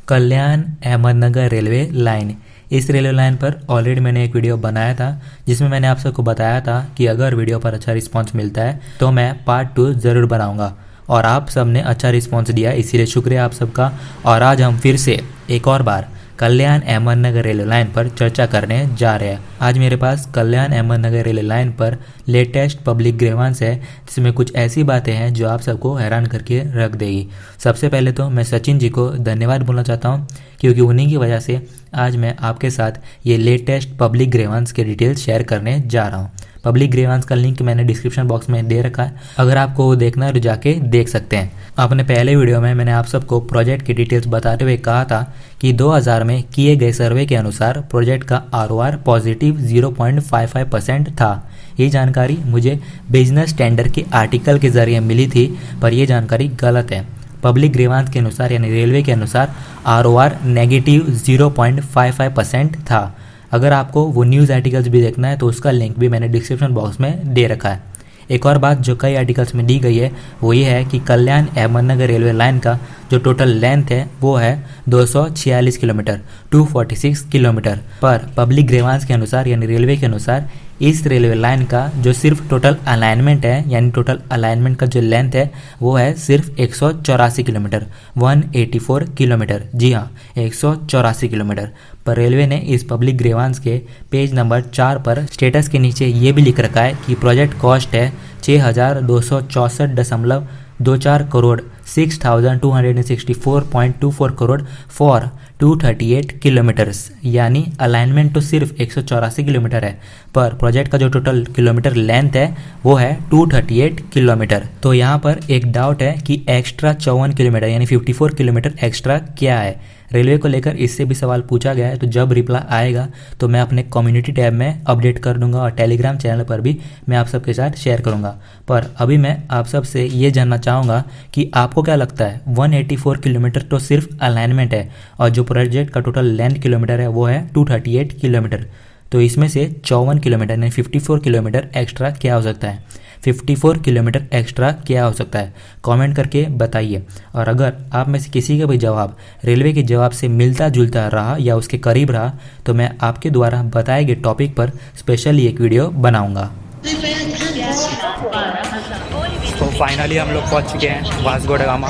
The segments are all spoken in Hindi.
कल्याण अहमदनगर रेलवे लाइन। इस रेलवे लाइन पर ऑलरेडी मैंने एक वीडियो बनाया था जिसमें मैंने आप सबको बताया था कि अगर वीडियो पर अच्छा रिस्पांस मिलता है तो मैं पार्ट 2 ज़रूर बनाऊंगा और आप सब ने अच्छा रिस्पांस दिया, इसीलिए शुक्रिया आप सबका। और आज हम फिर से एक और बार कल्याण अहमदनगर रेलवे लाइन पर चर्चा करने जा रहे हैं। आज मेरे पास कल्याण अहमदनगर रेलवे लाइन पर लेटेस्ट पब्लिक ग्रीवांस है जिसमें कुछ ऐसी बातें हैं जो आप सबको हैरान करके रख देगी। सबसे पहले तो मैं सचिन जी को धन्यवाद बोलना चाहता हूं क्योंकि उन्हीं की वजह से आज मैं आपके साथ ये लेटेस्ट पब्लिक ग्रीवांस के डिटेल्स शेयर करने जा रहा हूँ। पब्लिक ग्रीवांस का लिंक मैंने डिस्क्रिप्शन बॉक्स में दे रखा है, अगर आपको वो देखना है तो जाके देख सकते हैं। अपने पहले वीडियो में मैंने आप सबको प्रोजेक्ट की डिटेल्स बताते हुए कहा था कि 2000 में किए गए सर्वे के अनुसार प्रोजेक्ट का ROR पॉजिटिव 0.55% था। ये जानकारी मुझे बिजनेस स्टैंडर्ड के आर्टिकल के जरिए मिली थी, पर यह जानकारी गलत है। पब्लिक ग्रीवांस के अनुसार यानी रेलवे के अनुसार ROR नेगेटिव 0.55% था। अगर आपको वो न्यूज़ आर्टिकल्स भी देखना है तो उसका लिंक भी मैंने डिस्क्रिप्शन बॉक्स में दे रखा है। एक और बात जो कई आर्टिकल्स में दी गई है वो ये है कि कल्याण अहमदनगर रेलवे लाइन का जो टोटल लेंथ है वो है 246 किलोमीटर 246 किलोमीटर। पर पब्लिक ग्रीवांस के अनुसार यानी रेलवे के अनुसार इस रेलवे लाइन का जो सिर्फ टोटल अलाइनमेंट है यानी टोटल अलाइनमेंट का जो लेंथ है वो है सिर्फ 184 किलोमीटर 184 किलोमीटर। जी हाँ, 184 किलोमीटर। पर रेलवे ने इस पब्लिक ग्रीवांस के पेज नंबर 4 पर स्टेटस के नीचे ये भी लिख रखा है कि प्रोजेक्ट कॉस्ट है 6264.24 करोड़ 6264.24 करोड़ फॉर 238 किलोमीटर्स। यानी अलाइनमेंट तो सिर्फ 184 किलोमीटर है पर प्रोजेक्ट का जो टोटल किलोमीटर लेंथ है वो है 238 किलोमीटर। तो यहाँ पर एक डाउट है कि एक्स्ट्रा 54 किलोमीटर यानी 54 किलोमीटर एक्स्ट्रा क्या है। रेलवे को लेकर इससे भी सवाल पूछा गया है, तो जब रिप्लाई आएगा तो मैं अपने कम्युनिटी टैब में अपडेट कर दूंगा और टेलीग्राम चैनल पर भी मैं आप सबके साथ शेयर करूंगा। पर अभी मैं आप सब से ये जानना चाहूँगा कि आपको क्या लगता है 184 किलोमीटर तो सिर्फ अलाइनमेंट है और जो प्रोजेक्ट का टोटल लेंथ किलोमीटर है वो है 238 किलोमीटर। तो इसमें से 54 किलोमीटर यानी 54 किलोमीटर एक्स्ट्रा क्या हो सकता है, 54 किलोमीटर एक्स्ट्रा क्या हो सकता है, कमेंट करके बताइए। और अगर आप में से किसी का भी जवाब रेलवे के जवाब से मिलता जुलता रहा या उसके करीब रहा तो मैं आपके द्वारा बताए गए टॉपिक पर स्पेशली एक वीडियो बनाऊंगा। तो फाइनली हम लोग पहुंच चुके हैं वास्को ड गामा।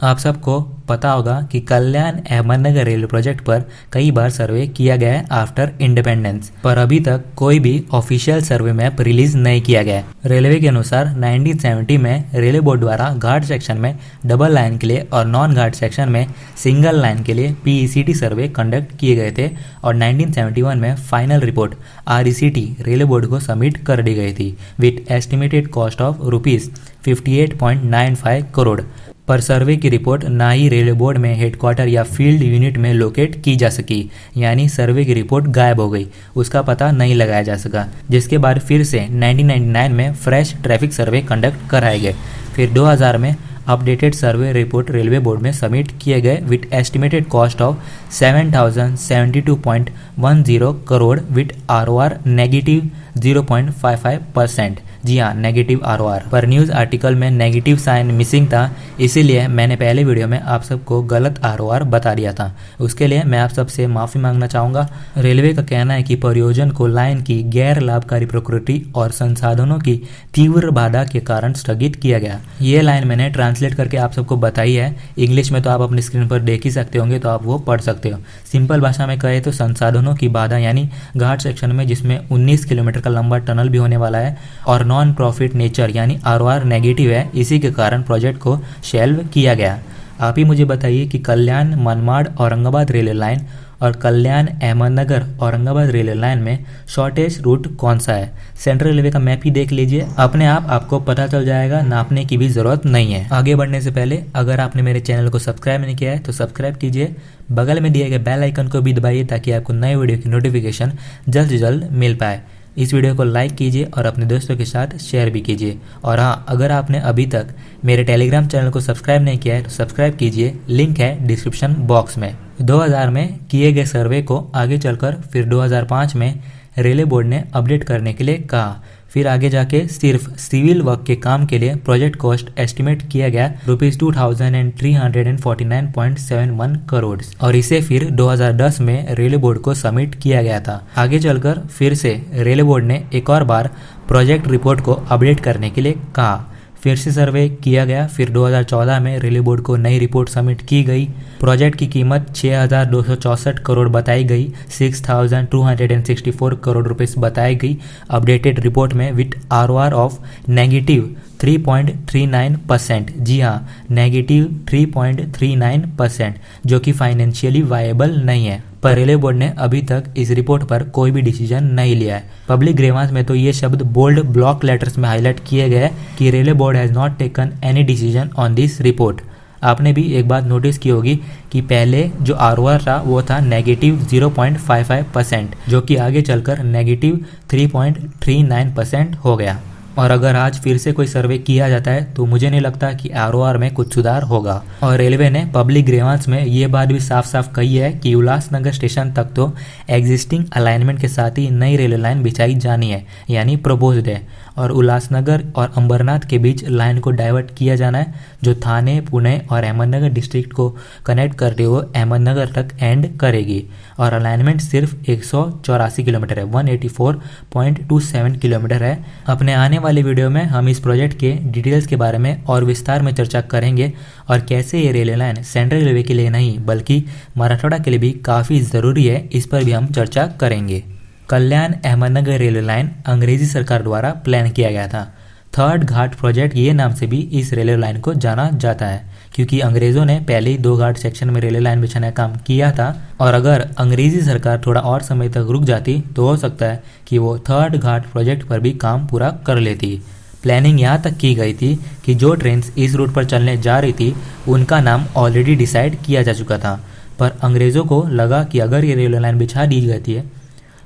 आप सबको पता होगा कि कल्याण अहमदनगर रेलवे प्रोजेक्ट पर कई बार सर्वे किया गया है आफ्टर इंडिपेंडेंस, पर अभी तक कोई भी ऑफिशियल सर्वे मैप रिलीज नहीं किया गया है। रेलवे के अनुसार 1970 में रेलवे बोर्ड द्वारा घाट सेक्शन में डबल लाइन के लिए और नॉन घाट सेक्शन में सिंगल लाइन के लिए PECT सर्वे कंडक्ट किए गए थे और 1971 में final report RECT railway board को सबमिट कर दी गई थी with estimated cost of ₹58.95 crore. पर सर्वे की रिपोर्ट ना ही रेलवे बोर्ड में हेडक्वार्टर या फील्ड यूनिट में लोकेट की जा सकी, यानी सर्वे की रिपोर्ट गायब हो गई, उसका पता नहीं लगाया जा सका। जिसके बाद फिर से 1999 में फ्रेश ट्रैफिक सर्वे कंडक्ट कराए गए। फिर 2000 में updated survey report railway board में सबमिट किए गए with estimated cost of 7072.10 crore with ROR negative 0.55%। जी हाँ, नेगेटिव ROR। पर न्यूज़ आर्टिकल में नेगेटिव साइन मिसिंग था, इसीलिए मैंने पहले वीडियो में आप सबको गलत ROR बता दिया था। उसके लिए मैं आप सबसे माफ़ी मांगना चाहूँगा। रेलवे का कहना है कि परियोजना को लाइन की गैर लाभकारी प्रकृति और संसाधनों की तीव्र बाधा के कारण स्थगित किया गया। ये लाइन मैंने ट्रांसलेट करके आप सबको बताई है, इंग्लिश में तो आप अपनी स्क्रीन पर देख ही सकते होंगे, तो आप वो पढ़ सकते हो। सिंपल भाषा में कहे तो संसाधनों की बाधा यानी घाट सेक्शन में जिसमें 19 किलोमीटर का लंबा टनल भी होने वाला है और नॉन प्रॉफिट नेचर यानी ROR नेगेटिव है, इसी के कारण प्रोजेक्ट को शेल्व किया गया। आप ही मुझे बताइए कि कल्याण मनमाड़ औरंगाबाद रेलवे लाइन और कल्याण अहमदनगर औरंगाबाद रेलवे लाइन में शॉर्टेज रूट कौन सा है। सेंट्रल रेलवे का मैप ही देख लीजिए, अपने आप आपको पता चल जाएगा, नापने की भी जरूरत नहीं है। आगे बढ़ने से पहले अगर आपने मेरे चैनल को सब्सक्राइब नहीं किया है तो सब्सक्राइब कीजिए, बगल में दिए गए बेल आइकन को भी दबाइए ताकि आपको नए वीडियो की नोटिफिकेशन जल्द से जल्द मिल पाए। इस वीडियो को लाइक कीजिए और अपने दोस्तों के साथ शेयर भी कीजिए। और हाँ, अगर आपने अभी तक मेरे टेलीग्राम चैनल को सब्सक्राइब नहीं किया है तो सब्सक्राइब कीजिए, लिंक है डिस्क्रिप्शन बॉक्स में। 2000 में किए गए सर्वे को आगे चलकर फिर 2005 में रेलवे बोर्ड ने अपडेट करने के लिए कहा। फिर आगे जाके सिर्फ सिविल वर्क के काम के लिए प्रोजेक्ट कॉस्ट एस्टिमेट किया गया ₹2349.71 करोड़ और इसे फिर 2010 में रेलवे बोर्ड को सबमिट किया गया था। आगे चलकर फिर से रेलवे बोर्ड ने एक और बार प्रोजेक्ट रिपोर्ट को अपडेट करने के लिए कहा। फिर से सर्वे किया गया। फिर 2014 में रेलवे बोर्ड को नई रिपोर्ट सबमिट की गई। प्रोजेक्ट की कीमत 6,264 करोड़ बताई गई, 6,264 करोड़ रुपीस बताई गई अपडेटेड रिपोर्ट में, विथ ROR ऑफ -3.39%। जी हाँ, -3.39%, जो कि फाइनेंशियली वायबल नहीं है। पर रेलवे बोर्ड ने अभी तक इस रिपोर्ट पर कोई भी डिसीजन नहीं लिया है। पब्लिक ग्रीवांस में तो ये शब्द बोल्ड ब्लॉक लेटर्स में हाईलाइट किए गए कि railway board has not taken any decision on this report. आपने भी एक बात नोटिस की होगी कि पहले जो ROR था वो था -0.55%, जो कि आगे चलकर -3.39% हो गया। और अगर आज फिर से कोई सर्वे किया जाता है तो मुझे नहीं लगता कि ROR में कुछ सुधार होगा। और रेलवे ने पब्लिक ग्रीवांस में ये बात भी साफ साफ कही है कि उल्लासनगर स्टेशन तक तो एग्जिस्टिंग अलाइनमेंट के साथ ही नई रेलवे लाइन बिछाई जानी है, यानी प्रपोज्ड है, और उल्लासनगर और अंबरनाथ के बीच लाइन को डाइवर्ट किया जाना है, जो थाने, पुणे और अहमदनगर डिस्ट्रिक्ट को कनेक्ट करते हुए अहमदनगर तक एंड करेगी। और अलाइनमेंट सिर्फ 184 किलोमीटर है, 184.27 किलोमीटर है। अपने आने वाले वीडियो में हम इस प्रोजेक्ट के डिटेल्स के बारे में और विस्तार में चर्चा करेंगे और कैसे ये रेलवे लाइन सेंट्रल रेलवे के लिए नहीं बल्कि मराठवाड़ा के लिए भी काफ़ी ज़रूरी है, इस पर भी हम चर्चा करेंगे। कल्याण अहमदनगर रेलवे लाइन अंग्रेजी सरकार द्वारा प्लान किया गया था। थर्ड घाट प्रोजेक्ट ये नाम से भी इस रेलवे लाइन को जाना जाता है, क्योंकि अंग्रेज़ों ने पहले ही 2 घाट सेक्शन में रेलवे लाइन बिछाने का काम किया था, और अगर अंग्रेजी सरकार थोड़ा और समय तक रुक जाती तो हो सकता है कि वो थर्ड घाट प्रोजेक्ट पर भी काम पूरा कर लेती। प्लानिंग यहाँ तक की गई थी कि जो ट्रेन इस रूट पर चलने जा रही थी उनका नाम ऑलरेडी डिसाइड किया जा चुका था, पर अंग्रेज़ों को लगा कि अगर ये रेलवे लाइन बिछा दी जाती है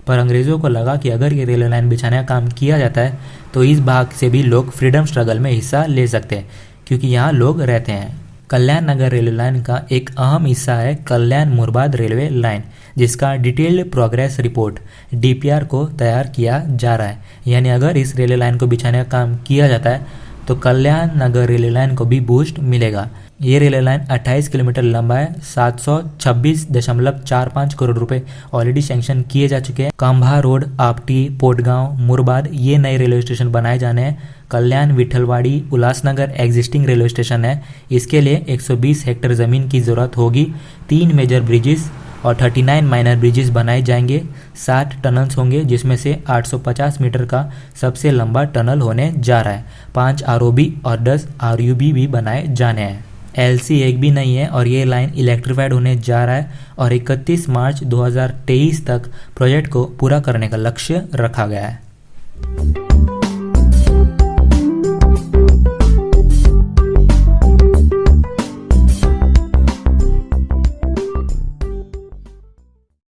रेलवे लाइन बिछाने का काम किया जाता है तो इस भाग से भी लोग फ्रीडम स्ट्रगल में हिस्सा ले सकते हैं, क्योंकि यहाँ लोग रहते हैं। कल्याण नगर रेलवे लाइन का एक अहम हिस्सा है कल्याण मुरबाद रेलवे लाइन, जिसका डिटेल्ड प्रोग्रेस रिपोर्ट DPR को तैयार किया जा रहा है। यानी अगर इस रेलवे लाइन को बिछाने का काम किया जाता है तो कल्याण नगर रेलवे लाइन को भी बूस्ट मिलेगा। ये रेलवे लाइन 28 किलोमीटर लंबा है, 726.45 करोड़ रुपए ऑलरेडी सैंक्शन किए जा चुके हैं। काम्भा रोड, आपटी, पोटगांव, मुरबाद ये नए रेलवे स्टेशन बनाए जाने हैं। कल्याण, विठलवाड़ी, उल्लासनगर एग्जिस्टिंग रेलवे स्टेशन है, इसके लिए 120 हेक्टेयर ज़मीन की ज़रूरत होगी। 3 मेजर ब्रिजेस और 39 माइनर ब्रिजेस बनाए जाएंगे। 60 टनल्स होंगे, जिसमें से 850 मीटर का सबसे लंबा टनल होने जा रहा है। 5 ROB और 10 RUB भी बनाए जाने हैं। LC एक भी नहीं है और ये लाइन इलेक्ट्रीफाइड होने जा रहा है और 31 मार्च 2023 तक प्रोजेक्ट को पूरा करने का लक्ष्य रखा गया है।